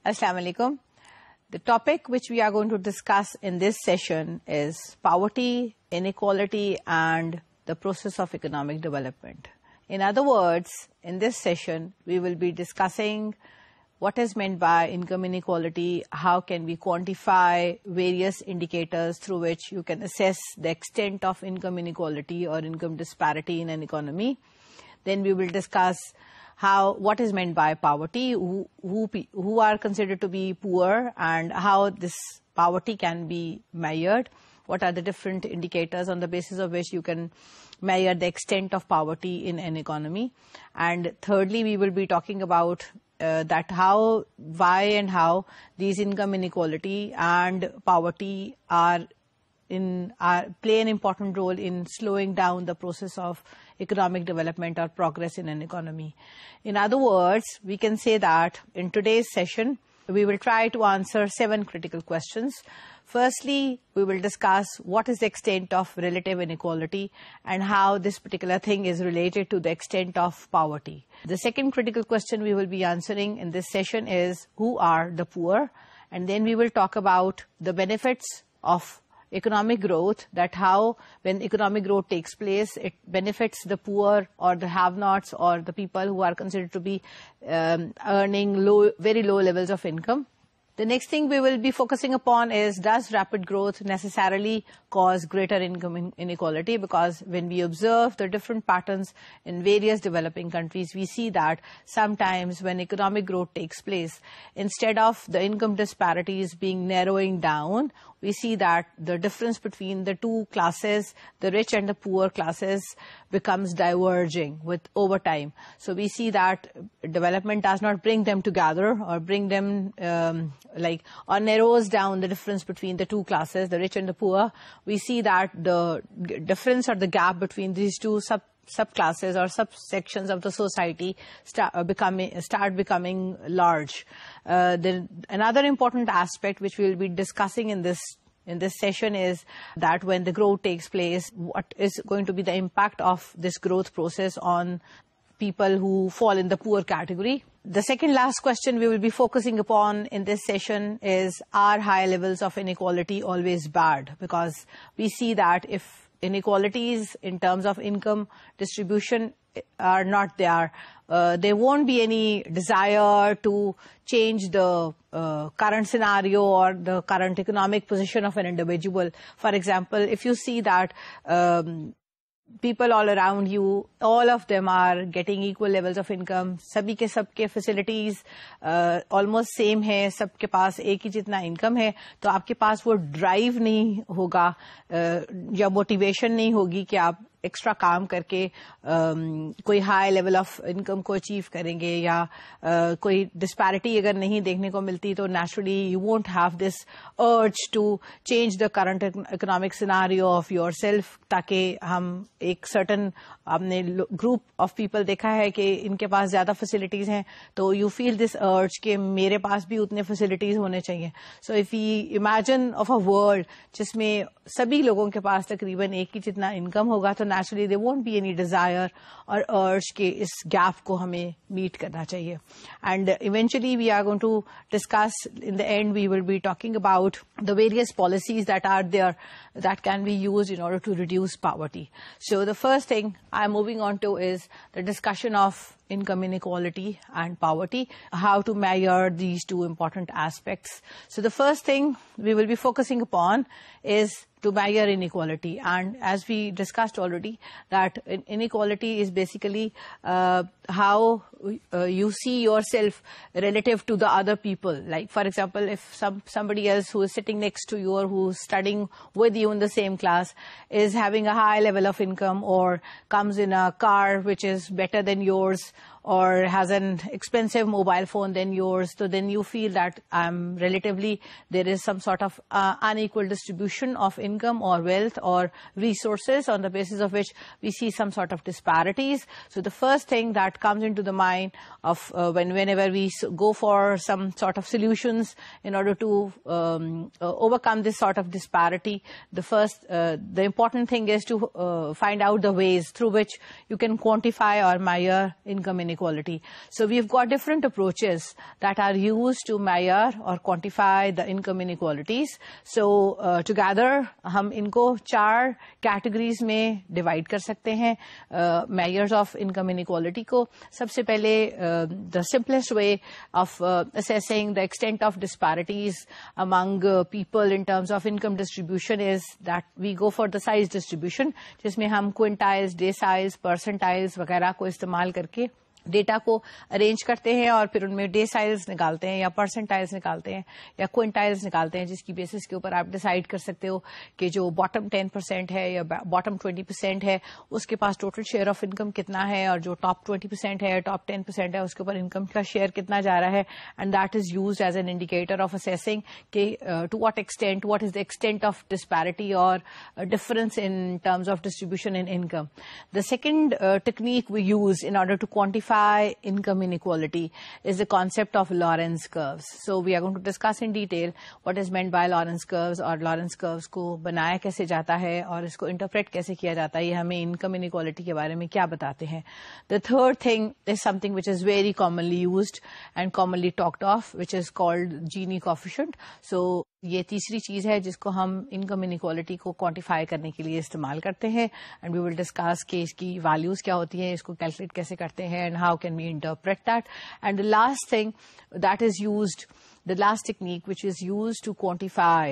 Assalamu alaikum. The topic which we are going to discuss in this session is poverty, inequality, and the process of economic development. In other words, in this session, we will be discussing what is meant by income inequality, how can we quantify various indicators through which you can assess the extent of income inequality or income disparity in an economy. Then we will discuss what is meant by poverty, who are considered to be poor, and how this poverty can be measured. What are the different indicators on the basis of which you can measure the extent of poverty in an economy. And thirdly, we will be talking about why and how these income inequality and poverty play an important role in slowing down the process of economic development or progress in an economy. In other words, we can say that in today's session, we will try to answer 7 critical questions. Firstly, we will discuss what is the extent of relative inequality and how this particular thing is related to the extent of poverty. The second critical question we will be answering in this session is who are the poor, and then we will talk about the benefits of economic growth, that how when economic growth takes place, it benefits the poor or the have-nots or the people who are considered to be earning very low levels of income. The next thing we will be focusing upon is, does rapid growth necessarily cause greater income inequality? Because when we observe the different patterns in various developing countries, we see that sometimes when economic growth takes place, instead of the income disparities narrowing down, we see that the difference between the two classes, the rich and the poor classes, becomes diverging over time. So we see that development does not bring them together or bring them or narrows down the difference between the two classes, the rich and the poor. We see that the difference or the gap between these two subclasses or subsections of the society start becoming large. Another important aspect which we will be discussing in this session is that when the growth takes place, what is going to be the impact of this growth process on people who fall in the poor category. The second last question we will be focusing upon in this session is, are high levels of inequality always bad? Because we see that if inequalities in terms of income distribution are not there, there won't be any desire to change the current scenario or the current economic position of an individual. For example, if you see that people all around you, all of them are getting equal levels of income, sabhi ke sabke facilities almost same hai, sabke paas ek hi jitna income hai, to aapke paas wo drive nahi hoga ya motivation nahi hogi ki aap extra کام کر کے کوئی high level of income کو achieve کریں گے، یا کوئی disparity اگر نہیں دیکھنے کو ملتی تو naturally you won't have this urge to change the current economic scenario of yourself, تاکہ ہم ایک سرٹن آپ نے گروپ آف پیپل دیکھا ہے کہ ان کے پاس زیادہ فیسلٹیز ہیں تو یو فیل دس ارج کہ میرے پاس بھی اتنے فیسلٹیز ہونے چاہیے. So if you imagine of a world جس میں سبھی لوگوں کے پاس تقریباً ایک ہی جتنا انکم ہوگا تو naturally they won't be any desire اور ارج کہ اس گیپ کو ہمیں میٹ کرنا چاہیے. And eventually we are going to discuss in the end we will be talking about the various policies that are there that can be used in order to reduce poverty. So the first thing I'm moving on to is the discussion of income inequality and poverty, how to measure these two important aspects. So the first thing we will be focusing upon is to measure inequality. And as we discussed already, that inequality is basically how you see yourself relative to the other people. Like, for example, if somebody else who is sitting next to you or who is studying with you in the same class is having a high level of income or comes in a car which is better than yours, or has an expensive mobile phone than yours, so then you feel that relatively there is some sort of unequal distribution of income or wealth or resources, on the basis of which we see some sort of disparities. So the first thing that comes into the mind of whenever we go for some sort of solutions in order to overcome this sort of disparity, the important thing is to find out the ways through which you can quantify or measure income inequality. inequality. So we've got different approaches that are used to measure or quantify the income inequalities. So together ہم ان کو 4 categories میں divide کر سکتے ہیں measures of income inequality کو. سب سے پہلے the simplest way of assessing the extent of disparities among people in terms of income distribution is that we go for the size distribution, جس میں ہم quintiles, deciles, percentiles وغیرہ کو استعمال کر کے ڈیٹا کو ارینج کرتے ہیں اور پھر ان میں ڈیسائلز نکالتے ہیں یا پرسنٹائلز نکالتے ہیں یا کوئنٹائلز نکالتے ہیں, جس کی بیسس کے اوپر آپ ڈیسائیڈ کر سکتے ہو کہ جو باٹم 10% ہے یا باٹم 20% ہے اس کے پاس ٹوٹل شیئر آف انکم کتنا ہے, اور جو ٹاپ 20% ہے ٹاپ 10% ہے اس کے اوپر انکم کا شیئر کتنا جا رہا ہے. And that is used as an indicator of assessing کہ to what extent, what is the extent of disparity اور difference in terms of distribution in income. The second technique we use in order to quantify income inequality is the concept of Lorenz curves. So we are going to discuss in detail what is meant by Lorenz curves اور Lorenz curves کو بنایا کیسے جاتا ہے اور اس کو interpret کیسے کیا جاتا ہے, یہ ہمیں income inequality کے بارے میں کیا بتاتے ہیں. The third thing is something which is very commonly used and commonly talked of, which is called Gini coefficient. So یہ تیسری چیز ہے جس کو ہم انکم انیکوالٹی کو کوانٹیفائی کرنے کے لیے استعمال کرتے ہیں, اینڈ وی ول ڈسکس کہ اس کی ویلیوز کیا ہوتی ہیں, اس کو کیلکولیٹ کیسے کرتے ہیں, and how can we interpret that. And the last thing that is used, the last technique which is used to quantify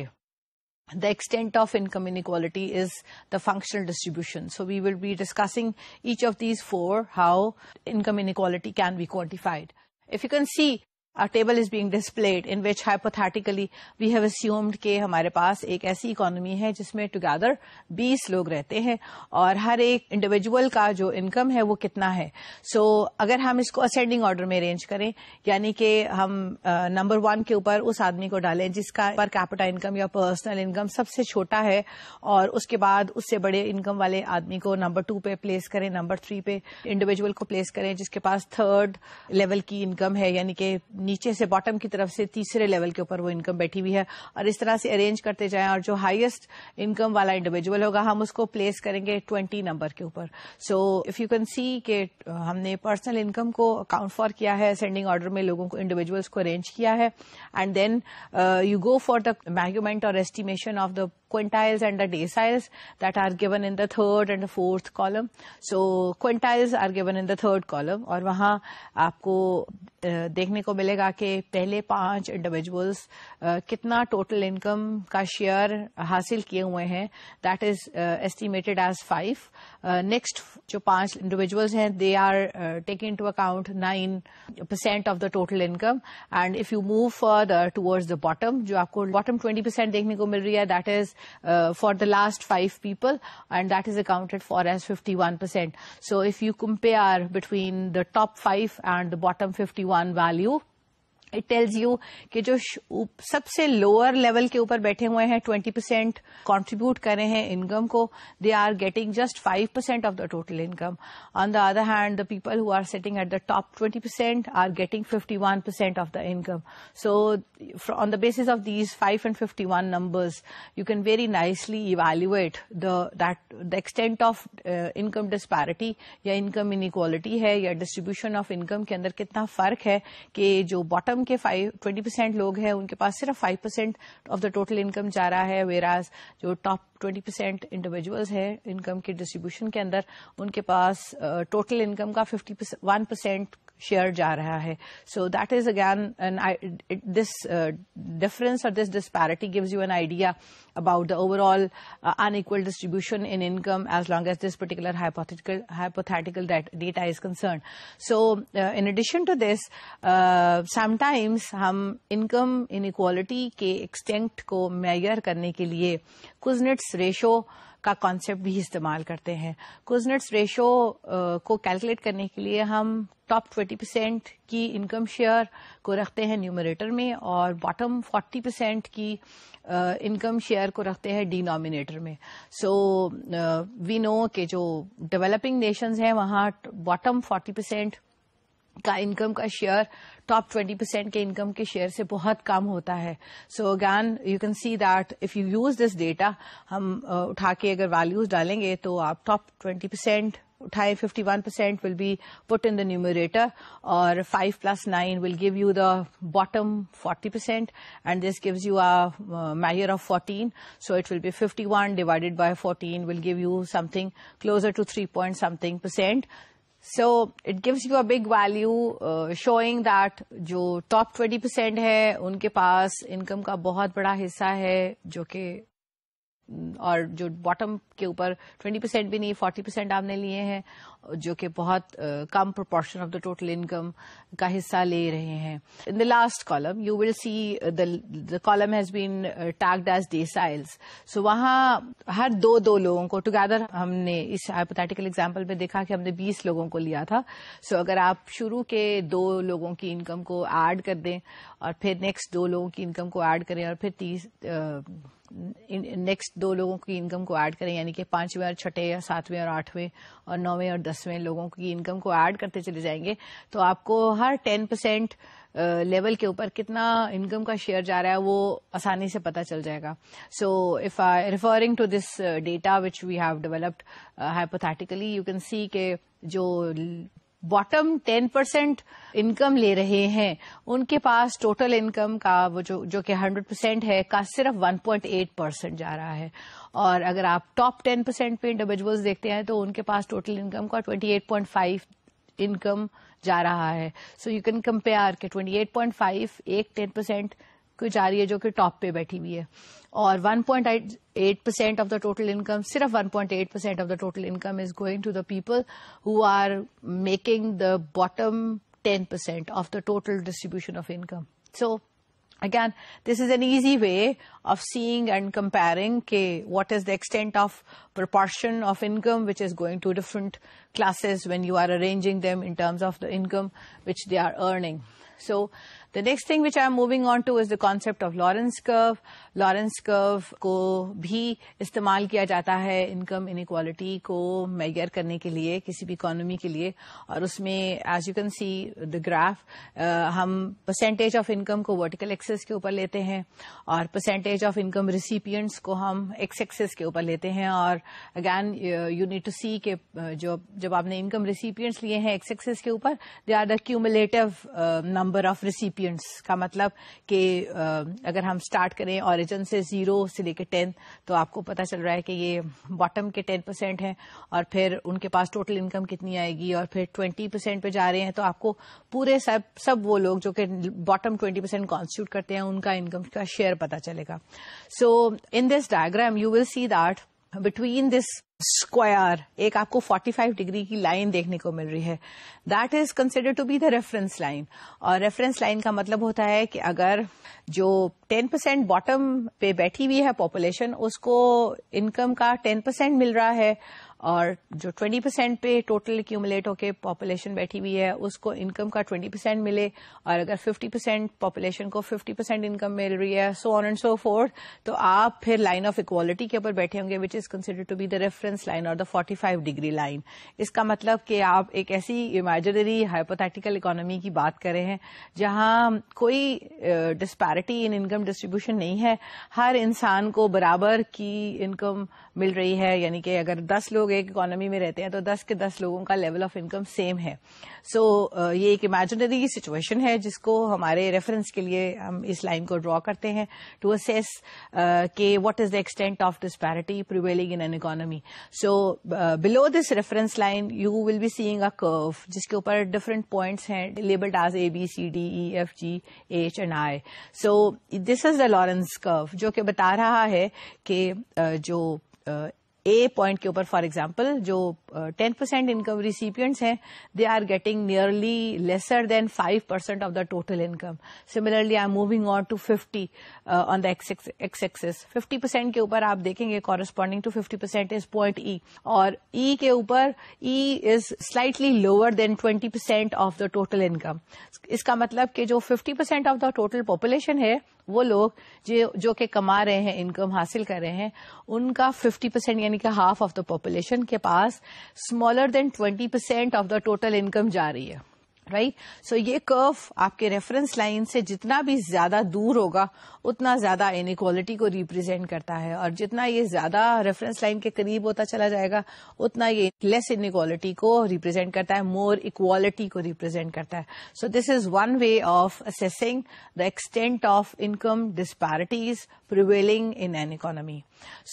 the extent of income inequality is the functional distribution. So we will be discussing each of these 4, how income inequality can be quantified. If you can see, a table is being displayed in which hypothetically we have assumed کہ ہمارے پاس ایک ایسی economy ہے جس میں together 20 لوگ رہتے ہیں اور ہر ایک انڈیویجول کا جو انکم ہے وہ کتنا ہے. سو اگر ہم اس کو اسینڈنگ آرڈر میں ارینج کریں, یعنی کہ ہم نمبر 1 کے اوپر اس آدمی کو ڈالیں جس کا پر کیپٹا انکم یا پرسنل انکم سب سے چھوٹا ہے, اور اس کے بعد اس سے بڑے انکم والے آدمی کو نمبر 2 پہ پلیس کریں, نمبر 3 پہ انڈیویجول کو پلیس کریں جس کے پاس 3rd لیول کی انکم ہے, یعنی کہ نیچے سے باٹم کی طرف سے تیسرے لیول کے اوپر وہ انکم بیٹھی ہوئی ہے, اور اس طرح سے ارینج کرتے جائیں, اور جو ہائیسٹ انکم والا انڈیویجول ہوگا ہم اس کو پلیس کریں گے 20 نمبر کے اوپر. So if you can see کہ ہم نے پرسنل انکم کو اکاؤنٹ فار کیا ہے, اسینڈنگ آرڈر میں لوگوں کو انڈیویجولس کو ارینج کیا ہے, and then you go for the measurement اور estimation of the quintiles and the deciles that are given in the 3rd and the 4th column. So quintiles are given in the 3rd column, اور وہاں آپ کو دیکھنے کو ملے گا کہ پہلے 5 انڈیویجولس کتنا ٹوٹل انکم کا شیئر حاصل کیے ہوئے ہیں, that is estimated as 5. Next جو 5 انڈیویجولس ہیں they are taking to account 9% of the total income, and if you move further towards the bottom, جو آپ کو باٹم 20% دیکھنے کو مل رہی ہے, that is for the last 5 people, and that is accounted for as 51%. So if you compare between the top 5 and the bottom 51 value, it tells you کہ جو سب سے لوور لیول کے اوپر بیٹھے ہوئے ہیں 20% کانٹریبیوٹ کر رہے ہیں انکم کو, they are getting just 5% of the total income. On the other hand the people who are sitting at the top 20% are getting 51% of the income. So on the basis of these 5 and 51 numbers you can very nicely evaluate the extent of income disparity یا income inequality ہے یا distribution of income کے اندر کتنا فرق ہے کہ جو bottom کے 20% لوگ ہیں ان کے پاس صرف 5% آف دا ٹوٹل انکم جا رہا ہے, ویراز جو ٹاپ 20% انڈیویجولز ہیں انکم کے ڈسٹریبیوشن کے اندر ان کے پاس ٹوٹل انکم کا 51% شیئر جا رہا ہے. So that is again this difference اور this disparity gives you an idea about the overall unequal distribution in income as long as this particular hypothetical data is concerned. So in addition to this, sometimes ہم income inequality کے extent کو measure کرنے کے لیے Kuznets ratio کا concept بھی استعمال کرتے ہیں. کوزنٹس ریشو کو کیلکولیٹ کرنے کے لیے ہم ٹاپ 20% کی انکم شیئر کو رکھتے ہیں نیومریٹر میں اور باٹم 40% کی انکم شیئر کو رکھتے ہیں ڈینومینیٹر میں. سو وی نو کہ جو ڈیولپنگ نیشنز ہیں وہاں باٹم 40% کا انکم کا شیئر ٹاپ 20% کے انکم کے شیئر سے بہت کم ہوتا ہے. So again you can see that if you use this data, ہم اٹھا کے اگر ویلیوز ڈالیں گے تو آپ ٹاپ 20% اٹھائے 51% will be put in the numerator, اور 5 plus 9 will give you the bottom 40%, and this gives you a measure of 14. So it will be 51 divided by 14 will give you something closer to 3 point something percent. So it gives you a big value showing that جو top 20% ہے ان کے پاس income کا بہت بڑا حصہ ہے جو کہ اور جو باٹم کے اوپر 20% بھی نہیں 40% آپ نے لیے ہیں جو کہ بہت کم proportion of the total income کا حصہ لے رہے ہیں. In the last column you will see the column has been tagged as deciles. So وہاں ہر دو لوگوں کو ٹوگیدر ہم نے اس ہائپوتھیٹیکل ایگزامپل میں دیکھا کہ ہم نے 20 لوگوں کو لیا تھا. سو اگر آپ شروع کے 2 لوگوں کی انکم کو ایڈ کر دیں اور پھر نیکسٹ 2 لوگوں کی انکم کو ایڈ کریں اور پھر نیکسٹ 2 لوگوں کی انکم کو ایڈ کریں, یعنی کہ 5ویں اور 6ٹھے یا 7ویں اور 8ویں اور 9ویں اور 10ویں لوگوں کی انکم کو ایڈ کرتے چلے جائیں گے, تو آپ کو ہر 10% لیول کے اوپر کتنا انکم کا شیئر جا رہا ہے وہ آسانی سے پتہ چل جائے گا. So if I referring to this data which we have developed hypothetically, you can see کہ جو باٹم 10% انکم لے رہے ہیں ان کے پاس ٹوٹل انکم کا وہ جو کہ 100% ہے کا صرف 1.8% جا رہا ہے, اور اگر آپ ٹاپ 10% پہ انڈیویجولز دیکھتے ہیں تو ان کے پاس ٹوٹل انکم کا 28.5 انکم جا رہا ہے. سو یو کین کمپیئر کہ 28.5 ایک 10% کو جا رہی ہے جو کہ ٹاپ پہ بیٹھی ہوئی ہے, اور 1.8% آف دا ٹوٹل انکم, صرف 1.8% of the total income is going to the people who are making the bottom 10% of the total distribution of income. So again, this is an easy way of seeing and comparing what is the extent of proportion of income which is going to different classes when you are arranging them in terms of the income which they are earning. So the next thing which I am moving on to is the concept of Lorenz curve. Lorenz curve کو بھی استعمال کیا جاتا ہے income inequality کو major کرنے کے لیے کسی بھی اکانومی کے لیے, اور اس میں as you can C the graph ہم پرسنٹیج آف انکم کو ورٹیکل ایکسس کے اوپر لیتے ہیں اور پرسنٹیج آف انکم ریسیپینٹس کو ہم ایکس ایکسس کے اوپر لیتے ہیں. اور اگین یو نیڈ ٹو سی کہ جب آپ نے انکم ریسیپینٹس لیے ہیں ایکس ایکسس کے اوپر, they are the cumulative number of recipients, کا مطلب کہ اگر ہم اسٹارٹ کریں اوریجن سے 0 سے لے کے 10 تو آپ کو پتا چل رہا ہے کہ یہ باٹم کے 10% ہیں, اور پھر ان کے پاس ٹوٹل انکم کتنی آئے گی, اور پھر 20% پہ جا رہے ہیں تو آپ کو پورے سب وہ لوگ جو کہ باٹم 20% کانسٹیٹیوٹ کرتے ہیں ان کا انکم کا شیئر پتا چلے گا. So in this diagram you will see that between this square ایک آپ کو 45 ڈگری کی لائن دیکھنے کو مل رہی ہے. That is consider to be the reference line, اور ریفرنس لائن کا مطلب ہوتا ہے کہ اگر جو 10% باٹم پہ بیٹھی ہوئی ہے پاپولیشن اس کو انکم کا 10% مل رہا ہے, اور جو 20% پہ ٹوٹل ایکیومولیٹ ہو کے پاپولیشن بیٹھی ہوئی ہے اس کو انکم کا 20% ملے, اور اگر 50% پاپولیشن کو 50% انکم مل رہی ہے, سو آن اینڈ سو فورتھ, تو آپ پھر لائن آف اکوالٹی کے اوپر بیٹھے ہوں گے which is consider to be the reference line اور دا 45 ڈگری لائن. اس کا مطلب کہ آپ ایک ایسی امیجنری ہائپوتھیٹیکل اکانومی کی بات کر رہے ہیں جہاں کوئی ڈسپیرٹی ان انکم ڈسٹریبیوشن نہیں ہے, ہر انسان کو برابر کی انکم مل رہی ہے, یعنی کہ اگر 10 لوگ ایک اکانومی میں رہتے ہیں تو 10 کے 10 لوگوں کا لیول آف انکم سیم ہے. سو یہ ایک امیجنری سچویشن ہے جس کو ہمارے ریفرنس کے لیے ہم اس لائن کو ڈرا کرتے ہیں ٹو اسیس کہ what is the extent of disparity prevailing in an economy. So below this reference line you will be seeing a curve جس کے اوپر ڈفرنٹ پوائنٹس ہیں labelled as ABCDEFGH and I. So this is the Lorenz curve جو کہ بتا رہا ہے کہ جو اے پوائنٹ کے اوپر فار ایگزامپل جو 10% انکم ریسیپینٹس ہیں they are getting nearly lesser than 5% of the total income. Similarly I am moving on to 50 on the X axis. 50% کے اوپر آپ دیکھیں گے corresponding to 50% is point E, اور ای کے اوپر E is slightly lower than 20% of the total income. اس کا مطلب کہ جو 50% آف دا ٹوٹل پاپولیشن ہے وہ لوگ جو کہ کما رہے ہیں انکم حاصل کر رہے ہیں ان کا 50% یعنی کہ ہاف آف دا پاپولیشن کے پاس smaller than 20% of the total income جا رہی ہے. رائٹ. سو یہ کرو آپ کے ریفرنس لائن سے جتنا بھی زیادہ دور ہوگا اتنا زیادہ انیکوالٹی کو ریپرزینٹ کرتا ہے, اور جتنا یہ زیادہ ریفرنس لائن کے قریب ہوتا چلا جائے گا اتنا یہ لیس انیکوالٹی کو ریپرزینٹ کرتا ہے, مور اکوالٹی کو ریپرزینٹ کرتا ہے. So this is one way of assessing the extent of income disparities prevailing in an economy.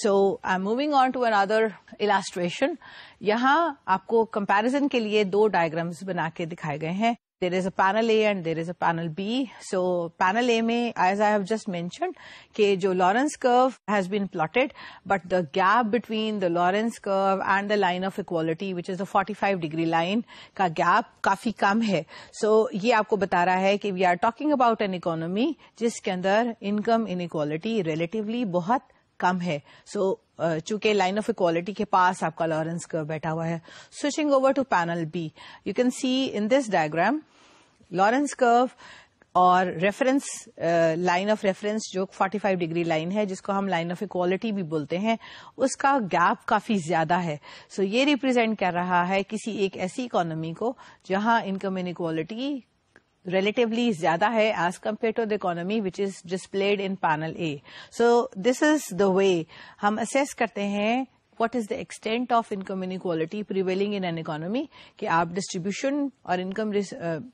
So I am moving on to another illustration. یہاں آپ کو کمپیرزن کے لیے دو ڈائیگرامز بنا کے دکھائے گئے ہیں. There is a panel A and there is a panel B. So panel A میں as I have just mentioned کہ جو Lorentz curve has been plotted, but the gap between the Lorentz curve and the line of equality which is the 45-degree line کا gap کافی کم ہے. So یہ آپ کو بتا رہا ہے کہ we are talking about an economy جس کے اندر income inequality relatively بہت کم ہے. سو چونکہ لائن آف اکوالٹی کے پاس آپ کا لارنس کرو بیٹھا ہوا ہے. Switching over to panel B, you can see in this diagram Lorenz curve اور ریفرنس لائن آف ریفرنس جو 45 ڈگری لائن ہے جس کو ہم لائن آف اکوالٹی بھی بولتے ہیں, اس کا گیپ کافی زیادہ ہے. سو یہ ریپرزینٹ کر رہا ہے کسی ایک ایسی اکانومی کو جہاں انکم انیکوالٹی relatively زیادہ ہے as compared to the economy which is displayed in panel A. So this is the way ہم assess کرتے ہیں what is the extent of income inequality prevailing in an economy, کہ آپ distribution اور income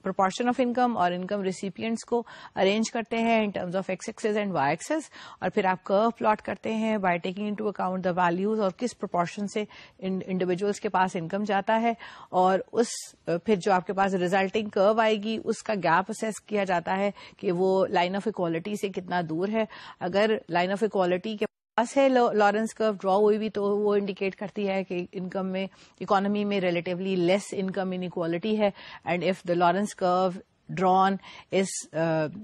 proportion of income اور income recipients کو arrange کرتے ہیں in terms of x axis and y axis, اور پھر آپ curve plot کرتے ہیں by taking into account the values اور کس proportion سے انڈیویجولس کے پاس انکم جاتا ہے, اور اس پھر جو آپ کے پاس ریزلٹنگ curve آئے گی اس کا گیپ اسیس کیا جاتا ہے کہ وہ لائن آف اکوالٹی سے کتنا دور ہے. اگر لائن آف اکوالٹی کے پاس ہے لارنس کرو ڈرا ہوئی بھی تو وہ انڈیکیٹ کرتی ہے کہ انکم میں اکانومی میں ریلیٹیولی لیس انکم انیکوالٹی ہے, اینڈ اف دا لارنس کرو drawn is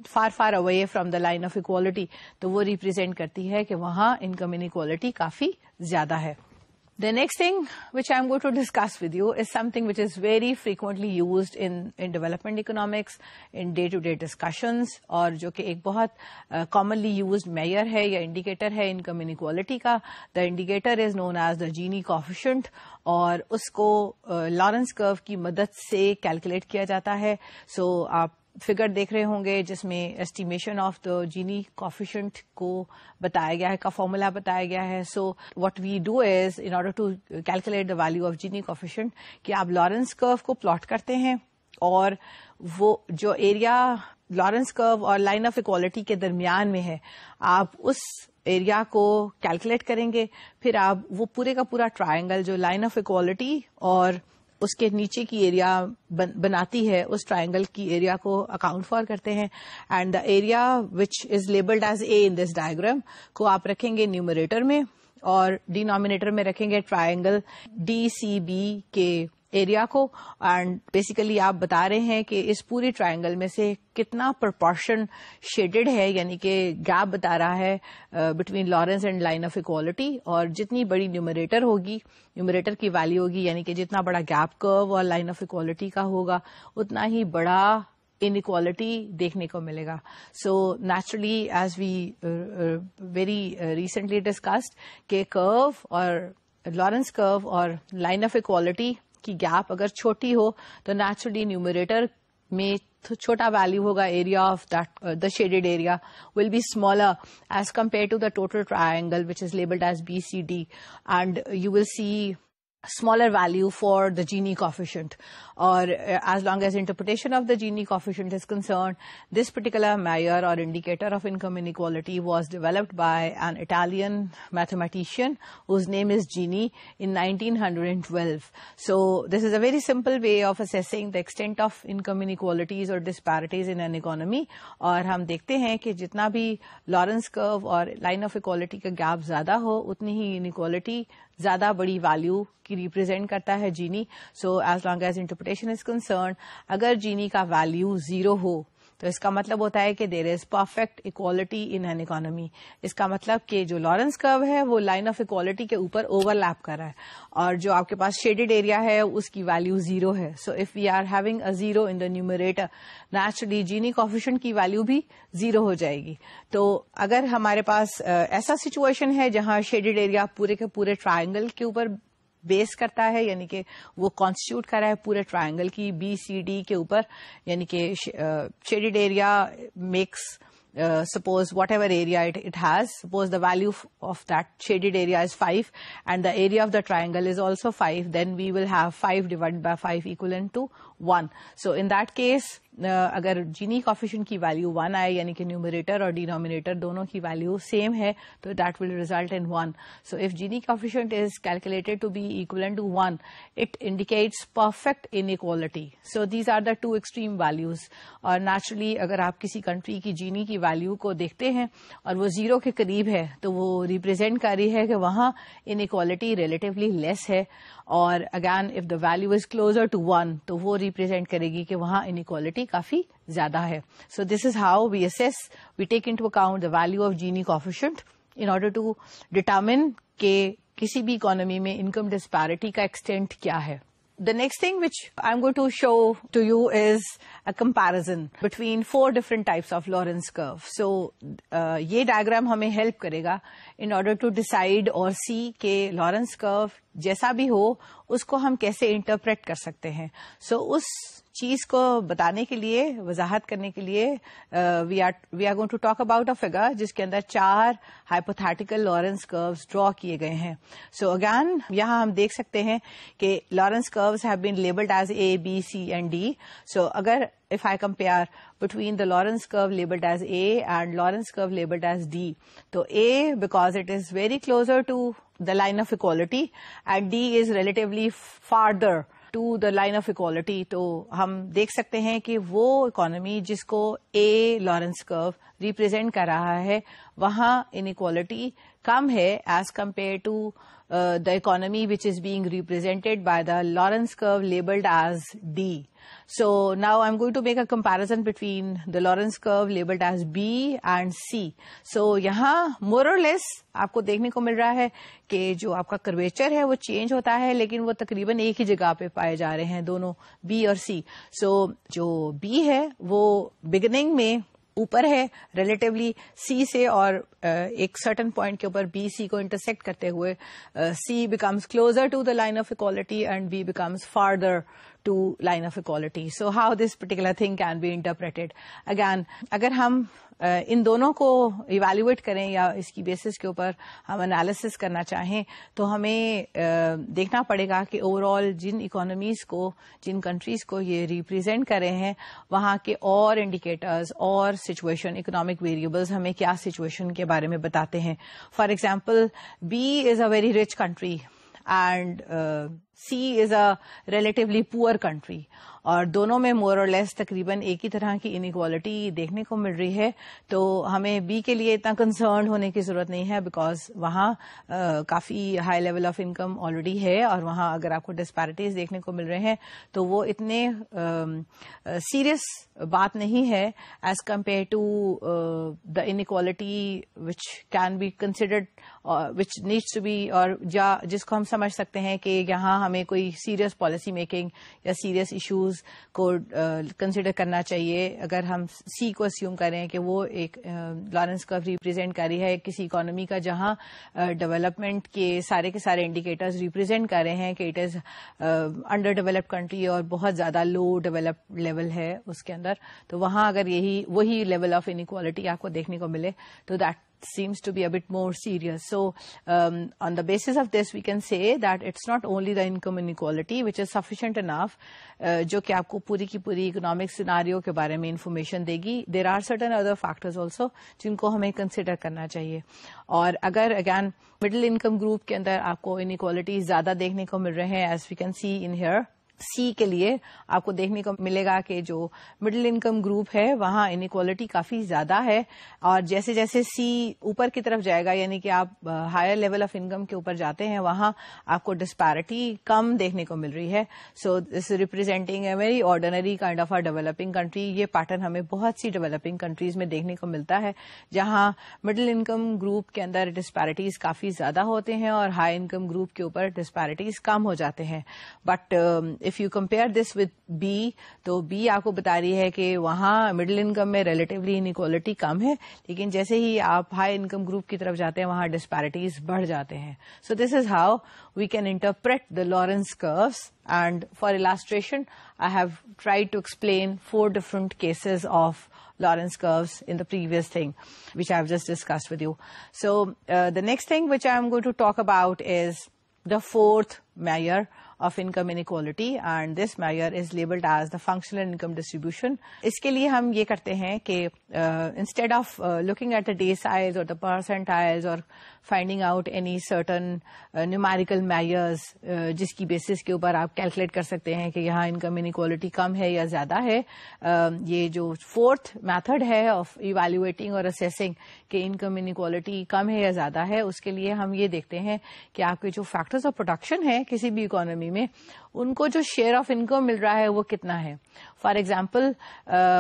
far away from the line of equality تو وہ ریپرزینٹ کرتی ہے کہ وہاں انکم انیکوالٹی کافی زیادہ ہے. The next thing which I am going to discuss with you is something which is very frequently used in development economics, in day-to-day discussions, اور جو کہ ایک بہت commonly used measure ہے یا indicator ہے income inequality کا. The indicator is known as the Gini coefficient, اور اس کو Lorentz curve کی مدد سے کیلکولیٹ کیا جاتا ہے. So آپ فگر دیکھ رہے ہوں گے جس میں estimation of the Gini coefficient کو بتایا گیا ہے, کا فارمولا بتایا گیا ہے. So what we do is in order to calculate the value of Gini coefficient کہ آپ لارنس کرو کو پلاٹ کرتے ہیں, اور وہ جو ایریا لارنس کرو اور لائن آف اکوالٹی کے درمیان میں ہے آپ اس ایریا کو کیلکولیٹ کریں گے. پھر آپ وہ پورے کا پورا ٹرائنگل جو لائن آف اکوالٹی اور اس کے نیچے کی ایریا بناتی ہے اس ٹرائنگل کی ایریا کو اکاؤنٹ فار کرتے ہیں, and the area which is labelled as a in this diagram کو آپ رکھیں گے نیومریٹر میں, اور ڈینامینیٹر میں رکھیں گے ٹرائنگل ڈی سی بی کے ایریا کو. اینڈ بیسیکلی آپ بتا رہے ہیں کہ اس پوری ٹرائنگل میں سے کتنا پرپورشن شیڈڈ ہے, یعنی کہ گیپ بتا رہا ہے between Lawrence and line of equality, اور جتنی بڑی نیومریٹر ہوگی, نیومریٹر کی ویلیو ہوگی, یعنی کہ جتنا بڑا گیپ کرو اور لائن آف اکوالٹی کا ہوگا اتنا ہی بڑا انیکوالٹی دیکھنے کو ملے گا. So naturally as we very recently discussed کہ کرو اور لارنس کرو اور لائن آف اکوالٹی کی گیپ اگر چھوٹی ہو تو نیچرلی نیومریٹر میں چھوٹا ویلو ہوگا, area of that the shaded area will be smaller as compare to the total triangle which is labelled as B C D, and you will see smaller value for the Gini coefficient. Or as long as interpretation of the Gini coefficient is concerned, this particular measure or indicator of income inequality was developed by an Italian mathematician whose name is Gini in 1912. So this is a very simple way of assessing the extent of income inequalities or disparities in an economy. اور ہم دیکھتے ہیں کہ جتنا بھی Lawrence curve اور line of equality کا gap زیادہ ہو اتنی ہی انیکوالٹی زیادہ بڑی ویلو کی ریپرزینٹ کرتا ہے Gini. So as long as interpretation is concerned, اگر جینی کا ویلو 0 ہو تو اس کا مطلب ہوتا ہے کہ there is perfect equality in an economy. اس کا مطلب کہ جو لارنس کرو ہے وہ لائن آف اکوالٹی کے اوپر اوور لیپ کر رہا ہے, اور جو آپ کے پاس شیڈڈ ایریا ہے اس کی ویلو 0 ہے. So if we are having a 0 in the numerator, naturally Gini coefficient کی ویلو بھی 0 ہو جائے گی. تو اگر ہمارے پاس ایسا سچویشن ہے جہاں شیڈڈ ایریا پورے کے پورے ٹرائنگل کے اوپر بیس کرتا ہے, یعنی کہ وہ کانسٹیٹیوٹ کر رہا ہے پورے ٹرائنگل کی بی سی ڈی کے اوپر, یعنی کہ shaded area makes suppose whatever area it has, suppose the value of that shaded area is 5 and the area of the triangle is also 5, then we will have 5 divided by 5 equivalent to 1. So in that case اگر جینی coefficient کی value 1 آئے, یعنی کہ numerator اور denominator دونوں کی value same ہے, تو that will result in 1. So if Gini coefficient is calculated to be equivalent to 1, it indicates perfect inequality. So these are the two extreme values. اور نیچرلی اگر آپ کسی کنٹری کی جینی کی ویلیو کو دیکھتے ہیں اور وہ 0 کے قریب ہے, تو وہ ریپرزینٹ کر رہی ہے کہ وہاں انیکوالٹی ریلیٹیولی لیس ہے, اور again if the value is closer to 1, تو وہ ریپرزینٹ کرے گی کہ وہاں انیکوالٹی کافی زیادہ ہے. So this is how we assess, we take into account the value of Gini coefficient in order to determine کہ کسی بھی اکانومی میں انکم ڈسپیرٹی کا ایکسٹینٹ کیا ہے. The next thing which I'm going to show to you is a comparison between 4 different types of Lorenz curve. So, یہ diagram ہمیں help کرے گا in order to decide or see کہ Lorenz curve جیسا بھی ہو اس کو ہم کیسے انٹرپریٹ کر سکتے ہیں. سو اس چیز کو بتانے کے لیے, وضاحت کرنے کے لیے we are going to talk about a figure جس کے اندر 4 ہائپوتھیٹیکل لارنس کروز ڈرا کیے گئے ہیں. سو اگین یہاں ہم دیکھ سکتے ہیں کہ Lorenz curves have been labelled as A, B, C and D. So اگر if I compare between the Lorenz curve labeled as A and Lorenz curve labeled as D, so A, because it is very closer to the line of equality, and D is relatively farther to the line of equality, تو ہم دیکھ سکتے ہیں کہ وہ economy جس کو A Lorenz curve represent کر رہا ہے وہاں انیکوالٹی کم ہے as compared to the economy which is being represented by the Lorenz curve labeled as D. So now I'm going to make a comparison between the Lorenz curve labeled as B and C. So یہاں more or less آپ کو دیکھنے کو مل رہا ہے کہ جو آپ کا کرویچر ہے وہ چینج ہوتا ہے, لیکن وہ تقریباً ایک ہی جگہ پہ پائے جا رہے ہیں دونوں B اور C. So جو B ہے وہ بگننگ میں اوپر ہے ریلیٹیولی سی سے, اور ایک سرٹن پوائنٹ کے اوپر بی سی کو انٹرسیکٹ کرتے ہوئے C becomes closer to the line of equality and B becomes farther to line of equality. So how this particular thing can be interpreted. Again اگر ہم ان دونوں کو ایویلویٹ کریں یا اس کی بیسس کے اوپر ہم انالیسس کرنا چاہیں, تو ہمیں دیکھنا پڑے گا کہ اوور آل جن اکانومیز کو, جن کنٹریز کو یہ ریپرزینٹ کر رہے ہیں, وہاں کے اور انڈیکیٹرز اور سچویشن, اکنامک ویریبلز ہمیں کیا سچویشن کے بارے میں بتاتے ہیں. For example B is a very rich country and C is a relatively poor country, اور دونوں میں مور اور لیس تقریباً ایک ہی طرح کی انیکوالٹی دیکھنے کو مل رہی ہے. تو ہمیں بی کے لیے اتنا کنسرنڈ ہونے کی ضرورت نہیں ہے, بیکاز وہاں کافی high level of income already ہے, اور وہاں اگر آپ کو ڈسپیرٹیز دیکھنے کو مل رہے ہیں تو وہ اتنے سیریس بات نہیں ہے as compare to the inequality which can be considered, which needs to be, اور جس کو ہم سمجھ سکتے ہیں کہ یہاں ہمیں کوئی سیریس پالیسی میکنگ یا سیریس ایشوز کو کنسیڈر کرنا چاہیے. اگر ہم سی کو اسیوم کریں کہ وہ ایک لارنس کرو ریپرزینٹ کر رہی ہے کسی اکانومی کا جہاں ڈیولپمنٹ کے سارے انڈیکیٹرز ریپرزینٹ کر رہے ہیں کہ it is under developed country اور بہت زیادہ لو ڈیولپڈ لیول ہے اس کے اندر, تو وہاں اگر وہی لیول آف انیکوالٹی آپ کو دیکھنے کو ملے تو that seems to be a bit more serious. So on the basis of this we can say that it's not only the income inequality which is sufficient enough جو کہ آپ کو پوری کی پوری اکنامک سیناریو کے بارے میں انفارمیشن دے گی. there are certain other factors also جن کو ہمیں کنسیڈر کرنا چاہیے. اور اگر اگین مڈل انکم گروپ کے اندر آپ کو انیکوالٹی زیادہ دیکھنے کو مل رہے ہیں, as we can see in here, C کے لیے آپ کو دیکھنے کو ملے گا کہ جو مڈل انکم گروپ ہے وہاں انیکوالٹی کافی زیادہ ہے, اور جیسے جیسے سی اوپر کی طرف جائے گا, یعنی کہ آپ ہائر لیول آف انکم کے اوپر جاتے ہیں, وہاں آپ کو ڈسپیرٹی کم دیکھنے کو مل رہی ہے. So this representing a very ordinary kind of a developing country. یہ پیٹرن ہمیں بہت سی ڈیولپنگ کنٹریز میں دیکھنے کو ملتا ہے جہاں مڈل انکم گروپ کے اندر ڈسپیرٹیز کافی زیادہ ہوتے ہیں اور ہائی انکم گروپ کے اوپر ڈسپیرٹیز کم ہو جاتے ہیں. But if you compare this with B, تو B آپ کو بتا رہی ہے کہ وہاں مڈل انکم میں ریلیٹیولی انیکوالٹی کم ہے, لیکن جیسے ہی آپ ہائی انکم گروپ کی طرف جاتے ہیں وہاں ڈسپیرٹیز بڑھ جاتے ہیں. So this is how we can interpret the Lorenz curves, and for illustration I have tried to explain 4 different cases of Lorenz curves in the previous thing which I have just discussed with you. So the next thing which I am going to talk about is the 4th measure of income inequality, and this measure is labeled as the functional income distribution. اس کے لیے ہم یہ کرتے ہیں کہ instead of looking at the deciles or the percentiles or finding out any certain numerical measures جس کی basis کے اوپر آپ کیلکولیٹ کر سکتے ہیں کہ یہاں انکم انیکوالٹی کم ہے یا زیادہ ہے, یہ جو 4th میتھڈ ہے آف ایویلویٹنگ اور اسیسنگ کہ انکم انیکوالٹی کم ہے یا زیادہ ہے, اس کے لیے ہم یہ دیکھتے ہیں کہ آپ کے جو فیکٹرز آف پروڈکشن ہے کسی بھی اکانومی میں ان کو جو شیئر آف انکم مل رہا ہے وہ کتنا ہے. For example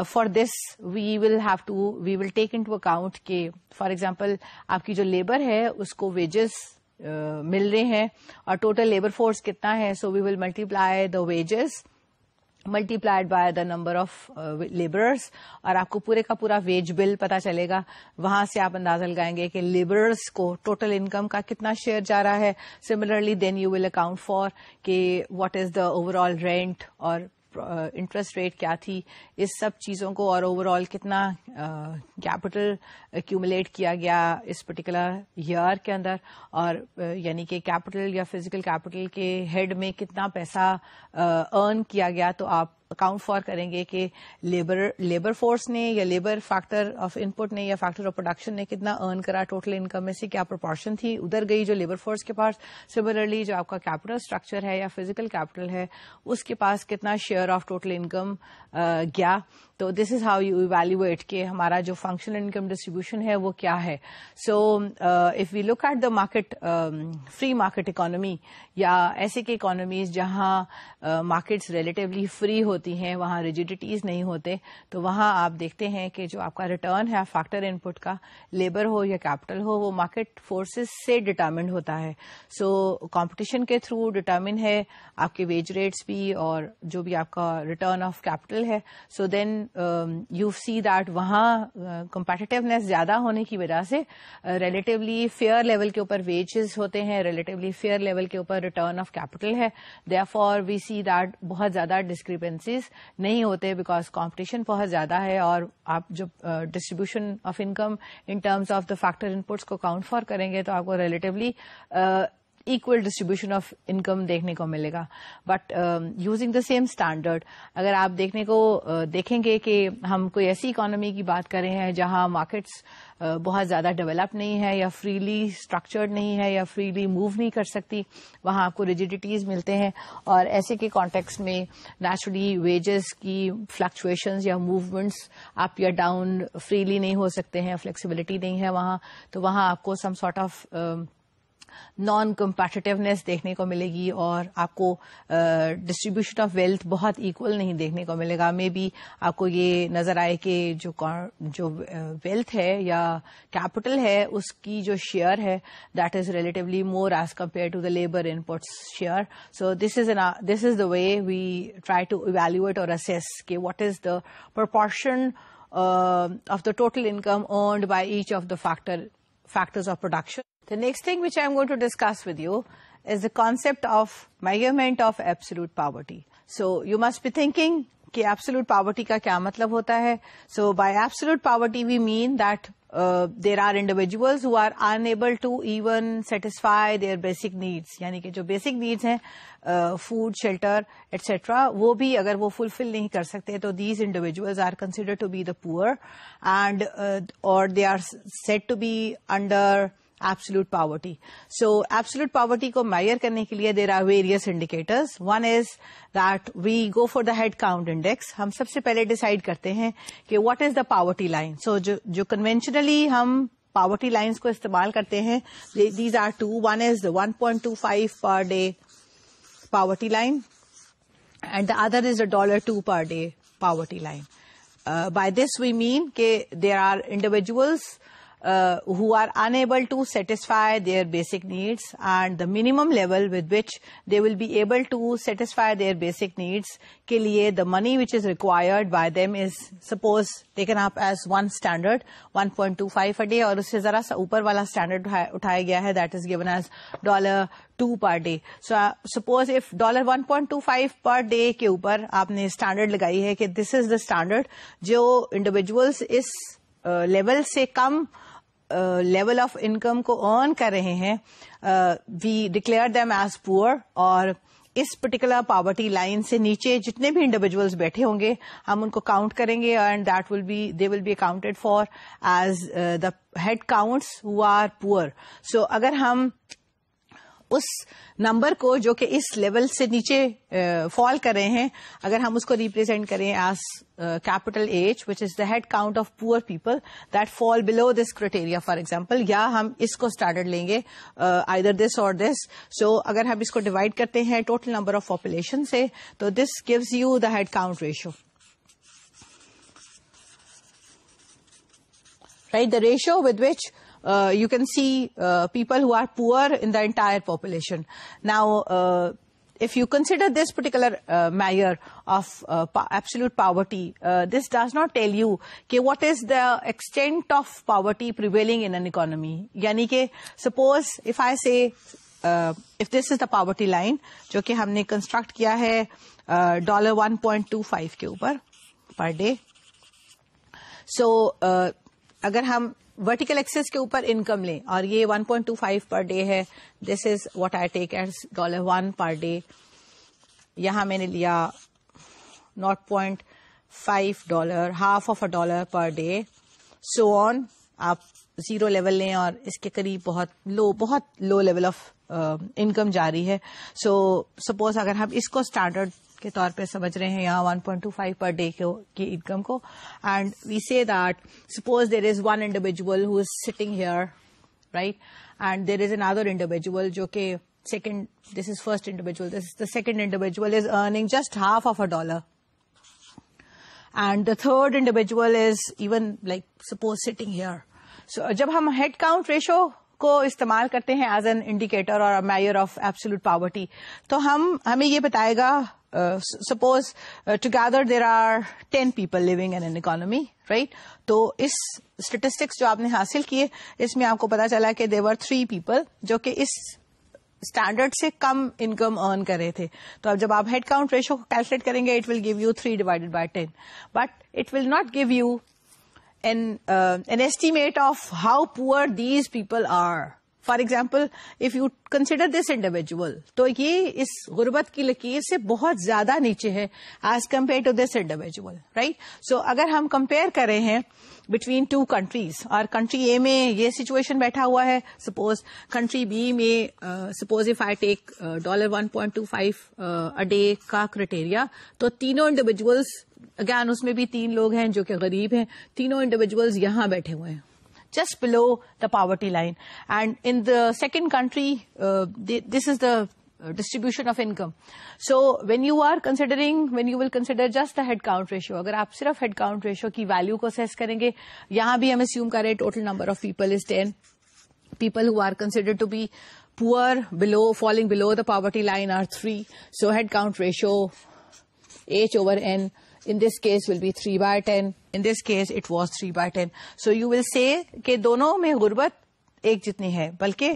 for this we will take into account کہ فار ایگزامپل آپ کی جو لیبر ہے اس کو ویجز مل رہے ہیں اور ٹوٹل لیبر فورس کتنا ہے. So we will multiply the wages multiplied by the number of labourers, اور آپ کو پورے کا پورا ویج بل پتا چلے گا. وہاں سے آپ اندازہ لگائیں گے کہ لیبررس کو ٹوٹل انکم کا کتنا شیئر جا رہا ہے. Similarly then you will account for کہ what is the overall rent اور انٹرسٹ ریٹ کیا تھی, اس سب چیزوں کو, اور اوور آل کتنا کیپٹل ایکومولیٹ کیا گیا اس پرٹیکولر ایئر کے اندر, اور یعنی کہ کیپٹل یا فزیکل کیپٹل کے ہیڈ میں کتنا پیسہ ارن کیا گیا. تو آپ اکاؤنٹ فار کریں گے کہ لیبر فورس نے یا لیبر فیکٹر آف ان پٹ نے یا فیکٹر آف پروڈکشن نے کتنا ارن کرا, ٹوٹل انکم میں سے کیا پروپورشن تھی ادھر گئی جو لیبر فورس کے پاس. سملرلی جو آپ کا کیپٹل اسٹرکچر ہے یا فزیکل کیپٹل ہے اس کے پاس کتنا شیئر آف ٹوٹل انکم گیا. تو دس از ہاؤ یو ایویلویٹ کہ ہمارا جو فنکشنل انکم ڈسٹریبیوشن ہے وہ کیا ہے. So if we look at the market, free market economy یا ایسے کی اکانومیز جہاں مارکیٹس ریلیٹیولی فری ہوتی ہیں, وہاں ریجیڈیٹیز نہیں ہوتے, تو وہاں آپ دیکھتے ہیں کہ جو آپ کا ریٹرن ہے فیکٹر ان پٹ کا, لیبر ہو یا کیپٹل ہو, وہ مارکیٹ فورسز سے ڈٹرمنڈ ہوتا ہے. سو کمپٹیشن کے تھرو ڈٹرمن ہے آپ کے ویج ریٹس بھی اور جو بھی آپ کا ریٹرن آف کیپٹل ہے. سو دین یو سی دیٹ وہاں کمپیٹیٹیونیس زیادہ ہونے کی وجہ سے ریلیٹیولی فیئر لیول کے اوپر ویجز ہوتے ہیں, ریلیٹیولی فیئر لیول کے اوپر ریٹرن آف کیپٹل ہے. دیئرفور وی سی دیٹ بہت زیادہ ڈسکریپنسیز نہیں ہوتے بیکاز کمپٹیشن بہت زیادہ ہے, اور آپ جب distribution of income in terms of the factor inputs کو کاؤنٹ فار کریں گے تو آپ کو relatively equal distribution of income دیکھنے کو ملے گا. But using the same standard اگر آپ دیکھیں گے کہ ہم کوئی ایسی اکانومی کی بات کر رہے ہیں جہاں مارکیٹس بہت زیادہ ڈیولپ نہیں ہے یا فریلی اسٹرکچرڈ نہیں ہے یا فریلی موو نہیں کر سکتی, وہاں آپ کو ریجیڈیٹیز ملتے ہیں, اور ایسے کے کانٹیکسٹ میں نیچرلی ویجز کی فلکچویشنز یا موومنٹس اپ یا ڈاؤن فریلی نہیں ہو سکتے ہیں, فلیکسیبلٹی نہیں ہے وہاں, تو وہاں آپ کو سم سارٹ آف نان کمپیٹیٹیونیس دیکھنے کو ملے گی, اور آپ کو ڈسٹریبیوشن آف ویلتھ بہت ایکول نہیں دیکھنے کو ملے گا. مے بی آپ کو یہ نظر آئے کہ جو ویلتھ ہے یا کیپٹل ہے اس کی جو شیئر ہے that is relatively more as compare to the labour inputs share. So this is the way we try to evaluate اور اسیس کہ what is the proportion of the total income earned by each of the factors of production. The next thing which I am going to discuss with you is the concept of measurement of absolute poverty. So you must be thinking کہ absolute poverty کا کیا مطلب ہوتا ہے. So by absolute poverty we mean that there are individuals who are unable to even satisfy their basic needs. یعنی کہ جو basic needs ہیں food, shelter, etc. وہ بھی اگر وہ fulfill نہیں کر سکتے تو these individuals are considered to be the poor and or they are said to be under absolute poverty. So absolute poverty کو measure کرنے کے لیے there are various indicators. One is that we go for the head count index. ہم سب سے پہلے decide کرتے ہیں کہ what is the poverty line. So جو conventionally ہم poverty lines کو استعمال کرتے ہیں, these are two. One is the 1.25 per day poverty line and the other is the $2 per day poverty line. By this we mean کہ there are individuals who are unable to satisfy their basic needs, and the minimum level with which they will be able to satisfy their basic needs کے لیے the money which is required by them is suppose taken up as one standard 1.25 a day, اور اس سے ذرا سا اوپر والا standard اٹھایا گیا ہے that is given as $2 per day. So suppose if $1.25 per day کے اوپر آپ نے اسٹینڈرڈ لگائی ہے کہ this is the standard جو انڈیویجولس اس لیول سے کم لیول آف انکم کو ارن کر رہے ہیں, وی ڈکلیئر دیم ایز پور, اور اس پرٹیکولر پاورٹی لائن سے نیچے جتنے بھی انڈیویجولس بیٹھے ہوں گے ہم ان کو کاؤنٹ کریں گے, and that will be they will be accounted for as the head counts who are poor. So اگر ہم اس نمبر کو جو کہ اس لیول سے نیچے فال کر رہے ہیں, اگر ہم اس کو ریپرزینٹ کریں as capital H which is the head count of poor people that fall below this criteria for example, یا ہم اس کو اسٹینڈرڈ لیں گے آئدر دس اور دس. سو اگر ہم اس کو ڈیوائڈ کرتے ہیں ٹوٹل نمبر آف پاپولیشن سے تو this gives you the head count ratio, right, the ratio with which you can see people who are poor in the entire population. Now, if you consider this particular measure of absolute poverty, this does not tell you what is the extent of poverty prevailing in an economy. Yani ke suppose if I say if this is the poverty line جو کہ ہم نے construct کیا ہے $1.25 کے اوپر per day. So اگر ہم ورٹیکل ایکسس کے اوپر انکم لیں اور یہ 1.25 پر ڈے ہے, this is what I take as $1 per day. یہاں میں نے لیا $0.5, half of $1 per day, so on. آپ زیرو لیول لیں اور اس کے قریب بہت لو لیول آف انکم جاری ہے. سو سپوز اگر ہم اس کو اسٹینڈرڈ کے طور پہ سمجھ رہے ہیں یہاں 1.25 پر ڈے کی انکم کو, اینڈ وی سے that suppose there is one individual who is sitting hair, right, and there is another individual جو کہ second, this is first individual, this is the second individual is earning just half of $1, and the third individual is even like suppose sitting here. So جب ہم head count ratio کو استعمال کرتے ہیں as an indicator اور mayor of absolute poverty, تو ہمیں یہ بتائے گا suppose together there are 10 people living in an economy, right? تو اس statistics جو آپ نے حاصل کیے اس میں آپ کو پتا چلا کہ there were 3 people جو کہ اس اسٹینڈرڈ سے کم انکم ارن کر رہے تھے. تو اب جب آپ ہیڈ کاؤنٹ ریشو کو کیلکولیٹ کریں گے it will give you 3/10, but it will not give you an estimate of how poor these people are. For example, if you consider this individual, تو یہ اس غربت کی لکیر سے بہت زیادہ نیچے ہے as compared to this individual, right? So اگر ہم compare کر رہے ہیں between two countries, اور country A میں یہ situation بیٹھا ہوا ہے, suppose country B میں suppose if I take $1.25 a day کا criteria, تو تینوں individuals اگین اس میں بھی 3 لوگ ہیں جو کہ غریب ہیں, تینوں انڈیویجولز یہاں بیٹھے ہوئے ہیں just below the poverty line. And in the second country, this is the distribution of income. So when you will consider just the head count ratio, اگر آپ صرف head count ratio کی value کو assess کریں گے, یہاں بھی ہم assume کریں total number of people is 10. People who are considered to be poor, falling below the poverty line are 3. So head count ratio H/N in this case will be 3/10. In this case it was 3/10. So you will say کہ دونوں میں غربت ایک جتنی ہے, بلکہ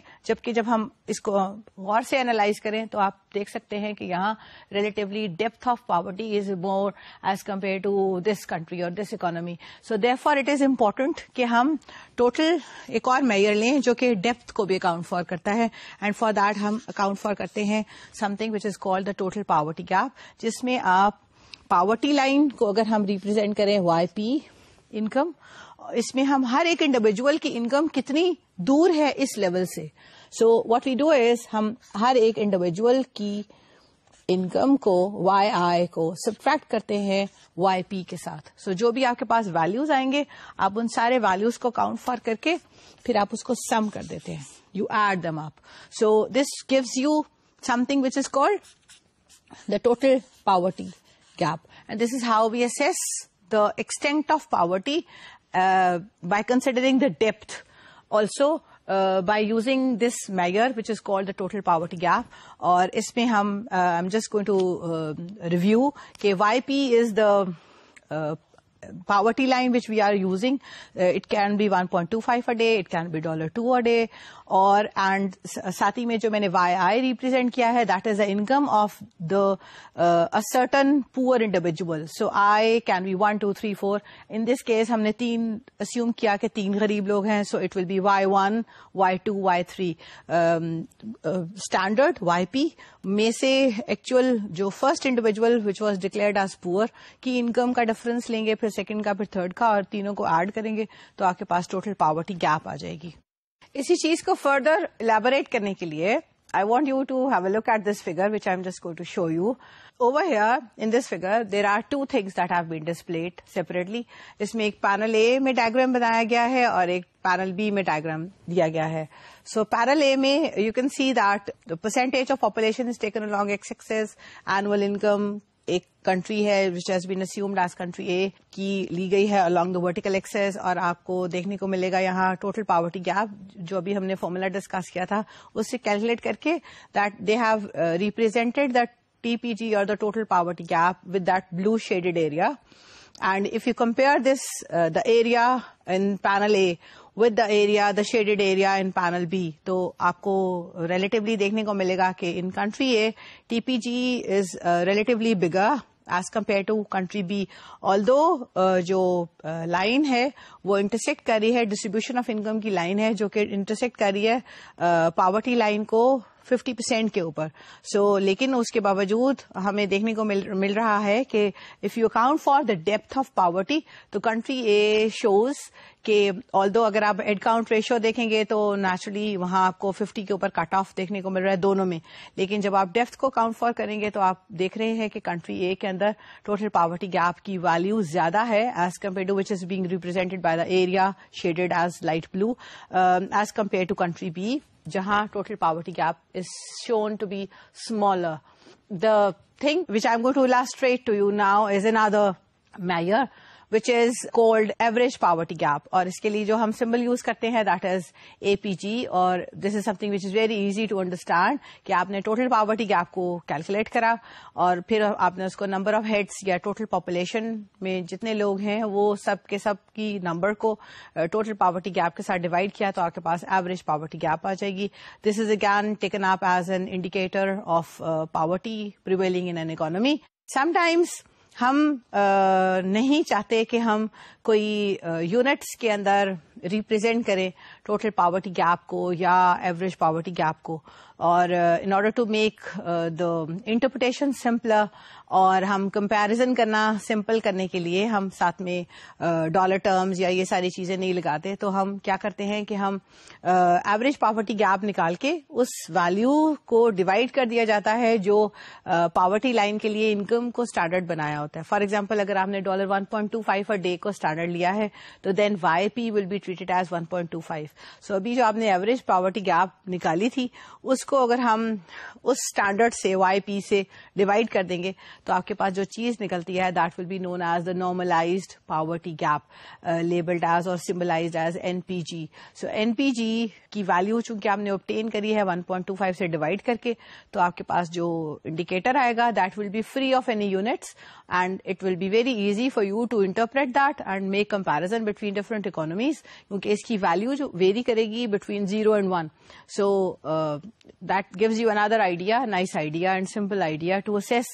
جب ہم اس کو غور سے انالائز کریں تو آپ دیکھ سکتے ہیں کہ یہاں relatively depth of poverty is more as compare to this country اور this economy. So therefore it is important کہ ہم ٹوٹل ایک اور میئر لیں جو کہ ڈیپتھ کو بھی اکاؤنٹ فار کرتا ہے, اینڈ فار دیٹ ہم اکاؤنٹ فار کرتے ہیں some thing which is called the total poverty gap, جس میں آپ پاورٹی لائن کو اگر ہم ریپرزینٹ کریں YP انکم, اس میں ہم ہر ایک انڈیویجول کی انکم کتنی دور ہے اس لیول سے. سو واٹ وی ڈو از ہم ہر ایک انڈیویجول کی انکم کو YI کو سبٹریکٹ کرتے ہیں YP کے ساتھ. سو جو بھی آپ کے پاس ویلیوز آئیں گے آپ ان سارے ویلیوز کو کاؤنٹ فار کر کے پھر آپ اس کو سم کر دیتے ہیں, you add them up. So this gives you something which is called the total poverty gap, and this is how we assess the extent of poverty by considering the depth also by using this measure which is called the total poverty gap. اور اس میں I'm just going to review کہ YP is the poverty line which we are using. It can be 1.25 a day, it can be $2 a day, اور and ساتھی میں جو میں نے YI represent کیا ہے that is the income of the a certain poor individual. So I can be 1, 2, 3, 4. In this case ہم نے 3 assume کیا کہ 3 غریب لوگ ہیں, so it will be Y1, Y2, Y3. Standard YP میں سے ایکچوئل جو first individual which was declared as poor کی انکم کا ڈفرنس لیں گے, پھر سیکنڈ کا, پھر تھرڈ کا, اور تینوں کو ایڈ کریں گے تو آپ کے پاس ٹوٹل پاورٹی گیپ آ جائے گی. اسی چیز کو فردر الیبوریٹ کرنے کے لیے I want you to have a look at this figure which I'm just going to show you. Over here in this figure there are 2 things that have been displayed separately. اس میں ایک panel A میں diagram بنایا گیا ہے اور ایک panel B میں diagram دیا گیا ہے. So panel A میں you can see that the percentage of population is taken along x-axis, annual income ایک کنٹری ہے which has been assumed as country A کی لی گئی ہے along the vertical axis, اور آپ کو دیکھنے کو ملے گا یہاں ٹوٹل پاورٹی گیپ جو ابھی ہم نے فارمولا ڈسکس کیا تھا اس سے کیلکولیٹ کر کے that they have represented the TPG or the total poverty gap with that blue shaded area. And if you compare this the area in panel A with the area, the shaded area in panel B, تو آپ کو relatively دیکھنے کو ملے گا کہ in country A TPG is relatively bigger as compared to country B. Although جو line ہے وہ انٹرسیکٹ کر رہی ہے, ڈسٹریبیوشن آف انکم کی لائن ہے جو کہ انٹرسیکٹ کر رہی ہے پاورٹی لائن کو 50% کے اوپر. سو لیکن اس کے باوجود ہمیں دیکھنے کو مل رہا ہے کہ if you account for the depth of poverty تو کنٹری اے شوز کہ آلدو اگر آپ ہیڈ کاؤنٹ ریشو دیکھیں گے تو نیچرلی وہاں آپ کو 50 کے اوپر کٹ آف دیکھنے کو مل رہا ہے دونوں میں, لیکن جب آپ ڈیپتھ کو کاؤنٹ فار کریں گے تو آپ دیکھ رہے ہیں کہ کنٹری اے کے اندر ٹوٹل پاورٹی گیپ کی ویلیو زیادہ ہے as compare to which is being represented by the area shaded as light blue as compare to country B جہاں total poverty gap is shown to be smaller. The thing which I'm going to illustrate to you now is another measure which is called average poverty gap, اور اس کے لیے جو ہم symbol use کرتے ہیں that is APG, اور this is something which is very easy to understand کہ آپ نے ٹوٹل پاورٹی گیپ کو کیلکولیٹ کرا اور پھر آپ نے اس کو نمبر آف ہیڈس یا ٹوٹل پاپولیشن میں جتنے لوگ ہیں وہ سب کے سب کی نمبر کو ٹوٹل پاورٹی گیپ کے ساتھ ڈیوائڈ کیا تو آپ کے پاس ایوریج پاورٹی گیپ آ جائے گی. This is again taken up as an indicator of poverty prevailing in an economy. Sometimes ہم نہیں چاہتے کہ ہم کوئی یونٹس کے اندر ریپرزینٹ کریں ٹوٹل پاورٹی گیپ کو یا ایوریج پاورٹی گیپ کو, اور in order to make the interpretation simpler اور ہم کمپیرزن کرنا سمپل کرنے کے لیے ہم ساتھ میں ڈالر ٹرمز یا یہ ساری چیزیں نہیں لگاتے, تو ہم کیا کرتے ہیں کہ ہم ایوریج پاورٹی گیپ نکال کے اس ویلیو کو ڈیوائڈ کر دیا جاتا ہے جو پاورٹی لائن کے لیے انکم کو اسٹینڈرڈ بنایا ہوتا ہے. فار ایگزامپل اگر آپ نے $1.25 a ڈے کو اسٹینڈرڈ لیا ہے تو then YP will be treated as 1.25. So ابھی جو آپ نے ایوریج پاورٹی گیپ نکالی تھی اس کو اگر ہم اس اسٹینڈرڈ سے YP سے ڈیوائڈ کر دیں گے تو آپ کے پاس جو چیز نکلتی ہے that will be known as the normalized poverty gap labeled as or symbolized as NPG. So NPG کی ویلیو چونکہ آپ نے obtain کری ہے 1.25 سے ڈیوائڈ کر کے تو آپ کے پاس جو انڈیکیٹر آئے گا that will be free of any units and it will be very easy for you to interpret that and make comparison between different economies, کیونکہ اس کی ویلیو جو ویری کرے گی between 0 and 1. So that gives you another idea, nice idea and simple idea to assess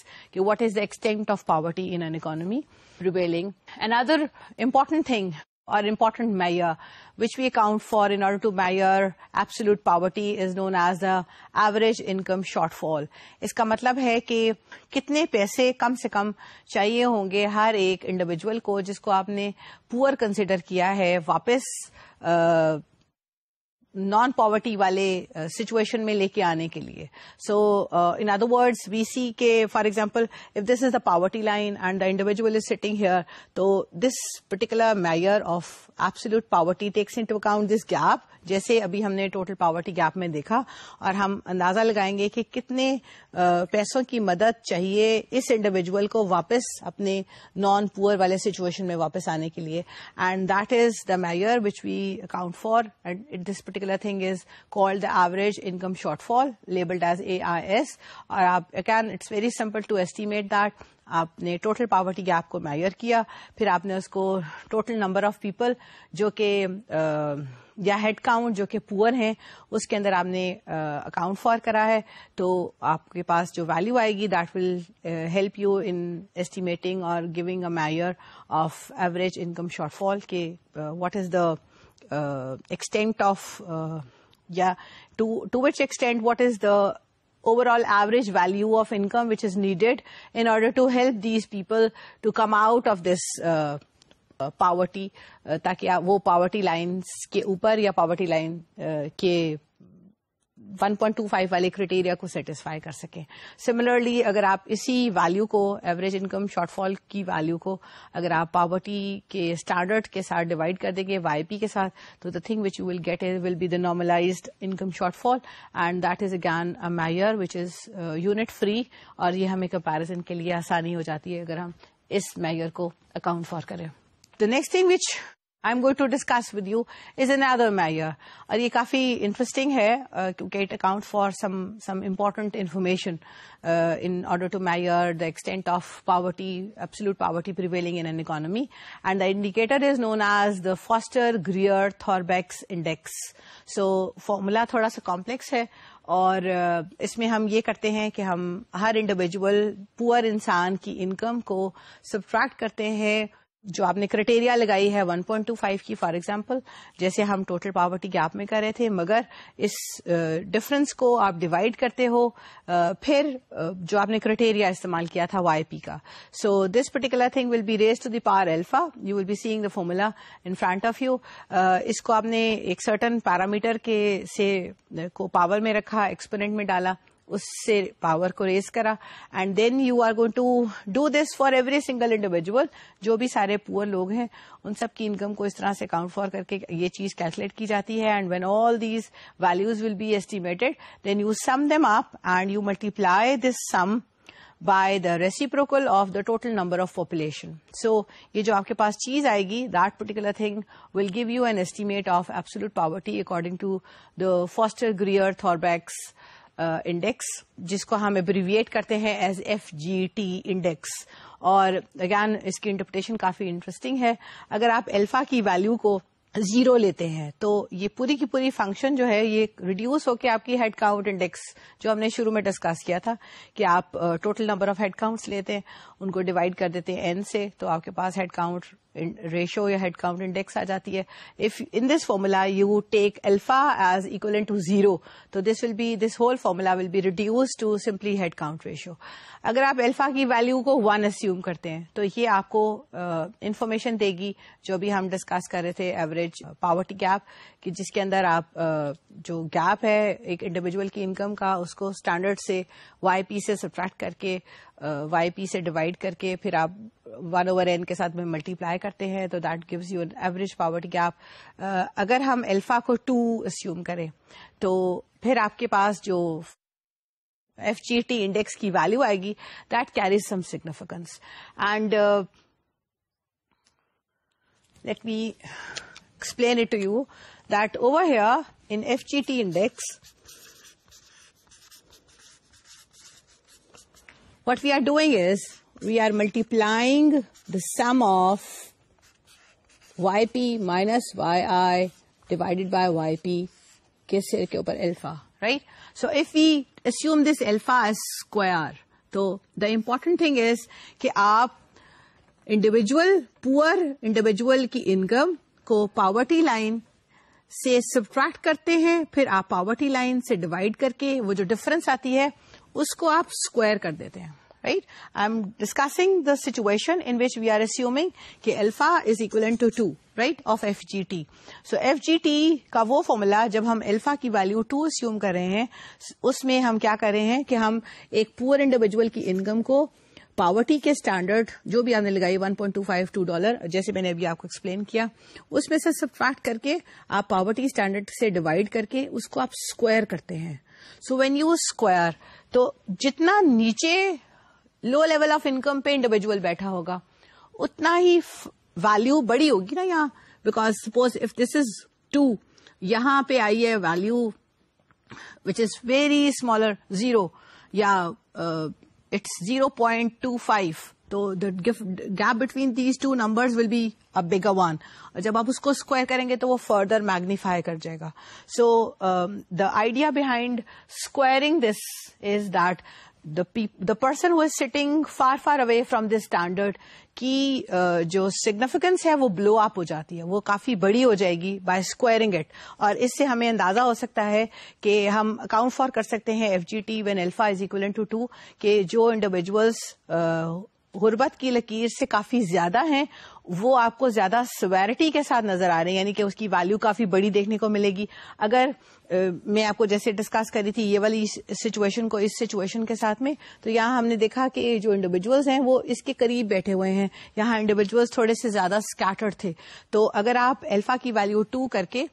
what is the extent of poverty in an economy prevailing. Another important thing or important measure which we account for in order to measure absolute poverty is known as the average income shortfall. اس کا مطلب ہے کہ کتنے پیسے کم سے کم چاہیے ہوں گے ہر ایک انڈیویجول کو جس کو آپ نے پور کنسیڈر کیا ہے واپس نان پاورٹی والے سچویشن میں لے کے آنے کے لیے. سو in other words we see کہ for example if this is the poverty line and the individual is sitting here, تو this particular measure of absolute poverty takes into account this gap, جیسے ابھی ہم نے ٹوٹل پاورٹی گیپ میں دیکھا, اور ہم اندازہ لگائیں گے کہ کتنے پیسوں کی مدد چاہیے اس انڈیویجول کو واپس اپنے نان پور والے سچویشن میں واپس آنے کے لیے, and that is the measure which we account for, and this particular thing is called the average income shortfall labeled as AIS. اور آپ again it's very simple to estimate that. آپ نے total poverty gap کو measure کیا, پھر آپ نے اس کو ٹوٹل نمبر آف پیپل جو کہ یا ہیڈ کاؤنٹ جو کہ پور ہیں اس کے اندر آپ نے اکاؤنٹ فار کرا ہے, تو آپ کے پاس جو ویلو آئے گی that will help you in estimating اور giving a measure of average income shortfall کہ what is the extent of یا to which extent what is the overall average value of income which is needed in order to help these people to come out of this poverty, تاکہ وہ poverty lines کے اوپر یا poverty line کے 1.25 والے criteria کو satisfy کر سکیں. سملرلی اگر آپ اسی ویلو کو, ایوریج انکم شارٹ فال کی ویلو کو, اگر آپ پاورٹی کے اسٹینڈرڈ کے ساتھ ڈیوائڈ کر دیں گے YP کے ساتھ, تو the thing which you will get will be the normalized income shortfall, and that is again a measure which is unit free, اور یہ ہمیں کمپیرزن کے لیے آسانی ہو جاتی ہے اگر ہم اس میئر کو اکاؤنٹ فار کریں. The next thing which I'm going to discuss with you is another measure, اور یہ کافی انٹرسٹنگ ہے کیونکہ it account for some important information in order to measure the extent of poverty, absolute poverty prevailing in an economy, and the indicator is known as the Foster-Greer-Thorbecks index. So formula تھوڑا سا complex ہے, اور اس میں ہم یہ کرتے ہیں کہ ہم ہر انڈیویجول پور انسان کی انکم کو سبٹریکٹ کرتے ہیں جو آپ نے کرائٹیریا لگائی ہے 1.25 کی فار ایگزامپل, جیسے ہم ٹوٹل پاورٹی گیپ میں کر رہے تھے, مگر اس ڈفرنس کو آپ ڈیوائڈ کرتے ہو پھر جو آپ نے کرائٹیریا استعمال کیا تھا YP کا. So this particular thing will be raise to the power alpha. You will be seeing the formula in front of you. اس کو آپ نے ایک سرٹن پیرامیٹر کے سے کو پاور میں رکھا, ایکسپوننٹ میں ڈالا, اس سے پاور کو ریز کرا, and then you are going to do this for every single individual. جو بھی سارے پور لوگ ہیں ان سب کی انکم کو اس طرح سے اکاؤنٹ فار کر کے یہ چیز کیلکولیٹ کی جاتی ہے, and when all these values will be estimated then you sum them up and you multiply this sum by the reciprocal of the total number of population. So یہ جو آپ کے پاس چیز آئے گی, that particular thing will give you an estimate of absolute poverty according to the Foster-Greer-Thorbecks index, جس کو ہم ابریویٹ کرتے ہیں ایز FGT index. اور اگین اس کی انٹرپریٹیشن کافی انٹرسٹنگ ہے. اگر آپ الفا کی ویلو کو 0 لیتے ہیں تو یہ پوری کی پوری فنکشن جو ہے یہ ریڈیوس ہو کے آپ کی ہیڈ کاؤنٹ انڈیکس جو ہم نے شروع میں ڈسکس کیا تھا کہ آپ total number of head counts لیتے ہیں, ان کو ڈیوائڈ کر دیتے ہیں n سے, تو آپ کے پاس ہیڈ کاؤنٹ ریشو یا ہیڈ کاؤنٹ انڈیکس آ جاتی ہے. If in this formula you take alpha as equivalent to 0, تو this whole formula will be reduced to simply head count ratio. اگر آپ الفا کی ویلو کو 1 اسیوم کرتے ہیں تو یہ آپ کو انفارمیشن دے گی جو بھی ہم ڈسکس کر رہے تھے ایوریج پاورٹی گیپ, کہ جس کے اندر آپ جو گیپ ہے ایک انڈیویجول کی انکم کا اس کو اسٹینڈرڈ سے YP سے سبٹریکٹ کر کے YP سے ڈیوائڈ کر کے پھر آپ 1/n کے ساتھ میں ملٹیپلائی کرتے ہیں, تو that gives you average poverty gap. اگر ہم الفا کو 2 اسیوم کریں تو پھر آپ کے پاس جو FGT انڈیکس کی ویلو آئے گی that carries some significance. And let me explain it to you that over here in FGT index what we are doing is we are multiplying the sum of YP minus YI divided by YP کے سر کے اوپر alpha, right? So if we assume this alpha as square, تو the important thing is کہ آپ پور individual کی income کو poverty line سے سبٹریکٹ کرتے ہیں, پھر آپ پاورٹی لائن سے ڈیوائڈ کر کے وہ جو ڈفرنس آتی ہے اس کو آپ اسکوائر کر دیتے ہیں, right? I'm discussing the situation in which we are assuming کہ alpha is equivalent to 2, right, of FGT. So FGT کا وہ فارمولا جب ہم alpha کی ویلیو 2 assume کر رہے ہیں, اس میں ہم کیا کر رہے ہیں کہ ہم ایک پور انڈیویجول کی انکم کو پاورٹی کے اسٹینڈرڈ جو بھی آپ نے لگائی $1.252 جیسے میں نے ابھی آپ کو ایکسپلین کیا, اس میں سے سبٹریکٹ کر کے آپ پاورٹی اسٹینڈرڈ سے ڈیوائڈ کر کے اس کو آپ اسکوائر کرتے ہیں. سو وین یو اسکوائر, تو جتنا نیچے لو لیول آف انکم پہ انڈیویجول بیٹھا ہوگا اتنا ہی ویلو بڑی ہوگی نا یہاں, بیکاز سپوز اف دس از 2, یہاں پہ آئی ہے value which is very smaller 0 یا it's 0.25, تو the gap between these two numbers will be a bigger one. اور جب آپ اس کو اسکوائر کریں گے تو وہ فردر میگنیفائی کر جائے گا. سو the idea behind squaring this is that the person who is sitting far away from this standard کی جو سگنیفیکینس ہے وہ بلو اپ ہو جاتی ہے, وہ کافی بڑی ہو جائے گی بائی اسکوائرنگ اٹ. اور اس سے ہمیں اندازہ ہو سکتا ہے کہ ہم اکاؤنٹ فار کر سکتے ہیں FGT when alpha is equivalent to 2 کہ جو انڈیویجولس غربت کی لکیر سے کافی زیادہ ہیں وہ آپ کو زیادہ سویرٹی کے ساتھ نظر آ رہے ہیں, یعنی کہ اس کی ویلو کافی بڑی دیکھنے کو ملے گی. اگر میں آپ کو جیسے ڈسکس کر رہی تھی یہ والی سچویشن کو اس سچویشن کے ساتھ میں, تو یہاں ہم نے دیکھا کہ جو انڈیویجولس ہیں وہ اس کے قریب بیٹھے ہوئے ہیں, یہاں انڈیویجولس تھوڑے سے زیادہ اسکیٹرڈ تھے. تو اگر آپ الفا کی ویلو 2 کر کے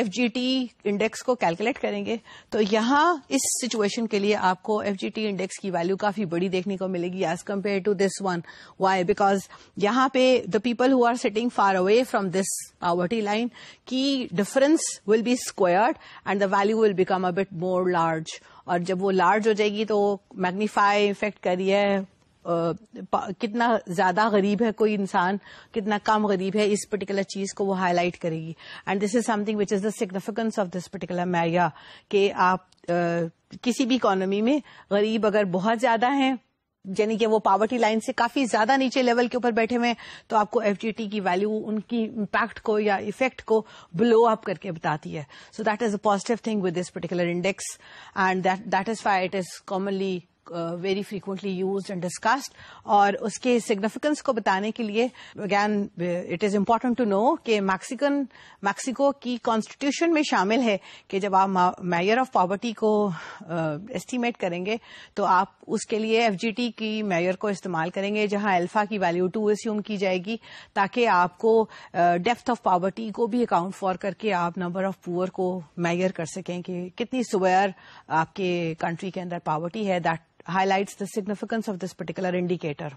FGT انڈیکس کو کیلکولیٹ کریں گے تو یہاں اس سچویشن کے لیے آپ کو FGT انڈیکس کی ویلو کافی بڑی دیکھنے کو ملے گی as compare to this one. Why? Because یہاں پہ the people who are sitting far away from this poverty line کی difference will be squared and the value will become a bit more large. اور جب وہ large ہو جائے گی تو magnify effect کریے کتنا زیادہ غریب ہے کوئی انسان, کتنا کم غریب ہے, اس پرٹیکولر چیز کو وہ ہائی لائٹ کرے گی. And this is something which is the significance of this particular measure کہ آپ کسی بھی اکانومی میں غریب اگر بہت زیادہ ہیں, یعنی کہ وہ پاورٹی لائن سے کافی زیادہ نیچے لیول کے اوپر بیٹھے ہوئے ہیں, تو آپ کو FGT کی ویلو ان کی امپیکٹ کو یا افیکٹ کو بلو اپ کر کے بتاتی ہے. So that is a positive thing with this particular index and that is why it is commonly very frequently used and discussed. اور اس کے سگنیفیکینس کو بتانے کے لیے again it is important to know کہ میکسیکو کی کانسٹیٹیوشن میں شامل ہے کہ جب آپ میجر آف پاورٹی کو ایسٹیمیٹ کریں گے تو آپ اس کے لیے FGT کی میجر کو استعمال کریں گے جہاں الفا کی ویلو 2 اسیوم کی جائے گی, تاکہ آپ کو ڈیپتھ آف پاورٹی کو بھی اکاؤنٹ فار کر کے آپ نمبر آف پور کو میجر کر سکیں کہ کتنی سویئر آپ کے کنٹری کے اندر پاورٹی ہے. That highlights the significance of this particular indicator.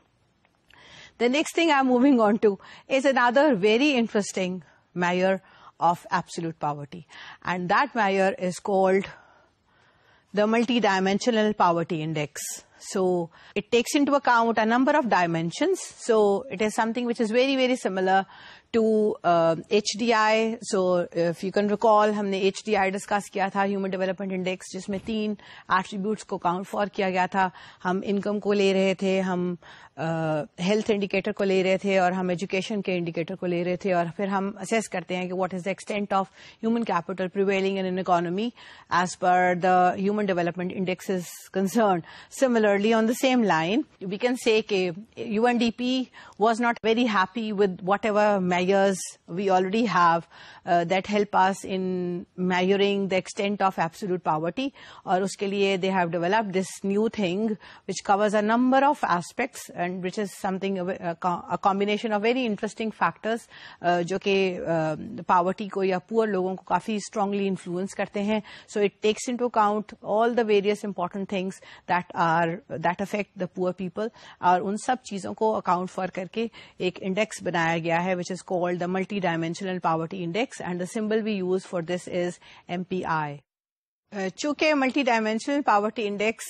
The next thing I'm moving on to is another very interesting measure of absolute poverty, and that measure is called the multidimensional poverty index. So it takes into account a number of dimensions. So it is something which is very, very similar to HDI. So if you can recall, ہم نے HDI discuss کیا تھا, human development index, جس میں 3 attributes کو count for کیا گیا تھا. ہم انکم کو لے رہے تھے, ہم ہیلتھ انڈیکیٹر کو لے رہے تھے, اور ہم ایجوکیشن کے انڈیکیٹر کو لے رہے تھے, اور پھر ہم اسیس کرتے ہیں کہ what is the extent of human capital prevailing in an economy as per the human development index is concerned. Similarly, on the same line, we can say that UNDP was not very happy with whatever measures we already have that help us in measuring the extent of absolute poverty. اور اس کے لیے they have developed this new thing which covers a number of aspects and which is something a combination of very interesting factors جو کہ poverty کو یا poor لوگوں کو کافی strongly influence کرتے ہیں. So it takes into account all the various important things that affect the poor people, اور ان سب چیزوں کو اکاؤنٹ فار کر کے ایک انڈیکس بنایا گیا ہے which is called the multi-dimensional poverty index, and the symbol we use for this is MPI. چونکہ ملٹی ڈائمینشنل پاورٹی انڈیکس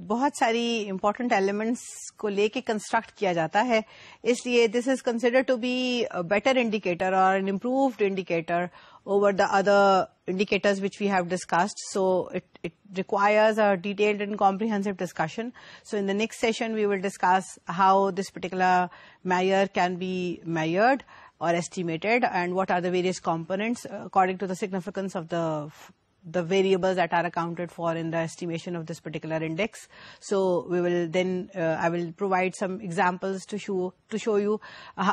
بہت ساری امپورٹنٹ ایلیمنٹس کو لے کے کنسٹرکٹ کیا جاتا ہے, اس لیے this is considered to be better indicator اور an improved indicator over the other indicators which we have discussed. So it requires a detailed and comprehensive discussion. So in the next session we will discuss how this particular measure can be measured or estimated, and what are the various components according to the significance of the the variables that are accounted for in the estimation of this particular index. So we will then, I will provide some examples to show you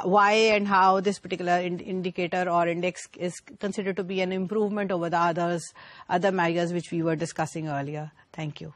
why and how this particular indicator or index is considered to be an improvement over the other measures which we were discussing earlier. Thank you.